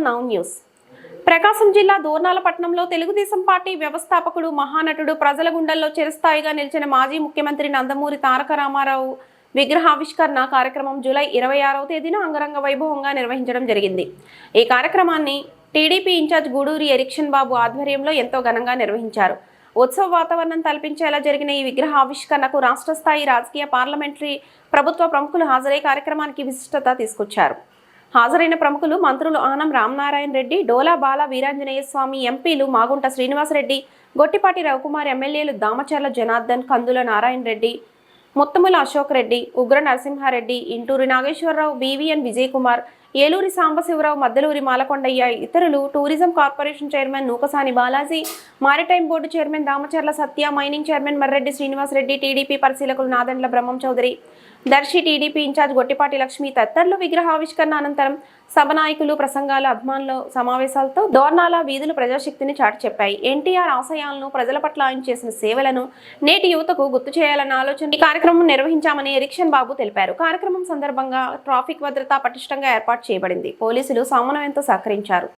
Now news. ప్రకాశం జిల్లా దోర్నాలపట్నంలో Telugu Desam party వ్యవస్థాపకుడు, మహానటుడు, ప్రజల గుండెల్లో చిరస్థాయిగా నిలిచిన మాజీ ముఖ్యమంత్రి నందమూరి తారక రామారావు విగ్రహావిష్కరణ కార్యక్రమం జూలై 26వ తేదీన అంగరంగ వైభవంగా నిర్వహించడం జరిగింది. ఈ కార్యక్రమాన్ని టీడీపీ ఇన్ఛార్జ్ గూడూరి ఎరిక్షన్ బాబు ఆధ్వర్యంలో ఎంతో ఘనంగా నిర్వహించారు. ఉత్సవ వాతావరణం కల్పించేలా జరిగిన ఈ విగ్రహావిష్కరణకు రాష్ట్ర స్థాయి రాజకీయ, పార్లమెంటరీ, ప్రభుత్వ ప్రముఖులు హాజరై కార్యక్రమానికి విశిష్టత తీసుకొచ్చారు. హాజరైన ప్రముఖులు మంత్రులు ఆనం రామనారాయణ రెడ్డి, డోలా బాల వీరాంజనేయ స్వామి, ఎంపీలు మాగుంట శ్రీనివాసరెడ్డి, గొట్టిపాటి రవికుమార్, ఎమ్మెల్యేలు దామచర్ల జనార్దన్, కందుల నారాయణ రెడ్డి, ముత్తముల అశోక్ రెడ్డి, ఉగ్ర నరసింహారెడ్డి, ఇంటూరి నాగేశ్వరరావు, బీవీఎన్ విజయ్ కుమార్, ఏలూరి సాంబశివరావు, మద్దలూరి మాలకొండయ్య, ఇతరులు, tourism corporation chairman Nookasani Balaji, maritime board chairman Damacharla సత్య, mining chairman Marreddy Srinivasa Reddy, TDP పరిశీలకులు నాదెండ్ల బ్రహ్మం చౌదరి, దర్శి టీడీపీ ఇన్ఛార్జ్ గొట్టిపాటి లక్ష్మి తదితరులు విగ్రహావిష్కరణ అనంతరం సభ నాయకులు ప్రసంగాల, అభిమానుల సమావేశాలతో దోర్నాల వీధులు ప్రజాశక్తిని చాటి చెప్పాయి. ఎన్టీఆర్ ఆశయాలను, ప్రజల పట్ల ఆయన చేసిన సేవలను నేటి యువతకు గుర్తు చేయాలన్న ఆలోచన ఈ కార్యక్రమం నిర్వహించామని ఎరిక్షన్ బాబు తెలిపారు. కార్యక్రమం సందర్భంగా ట్రాఫిక్ భద్రత పటిష్టంగా ఏర్పాటు చేయబడింది. పోలీసులు సమన్వయంతో సహకరించారు.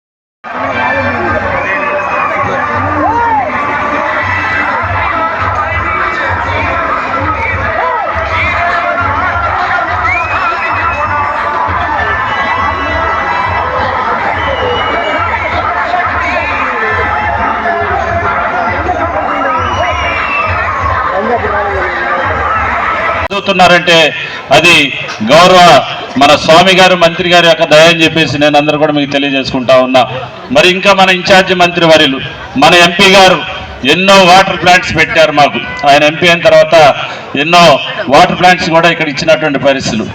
చదువుతున్నారంటే అది గౌరవ మన స్వామి గారు, మంత్రి గారి యొక్క దయ అని చెప్పేసి నేను అందరూ కూడా మీకు తెలియజేసుకుంటా ఉన్నా. మరి ఇంకా మన ఇన్ఛార్జి మంత్రి వర్యులు, మన ఎంపీ గారు ఎన్నో వాటర్ ప్లాంట్స్ పెట్టారు మాకు. ఆయన ఎంపీ అయిన తర్వాత ఎన్నో వాటర్ ప్లాంట్స్ కూడా ఇక్కడ ఇచ్చినటువంటి పరిస్థితులు.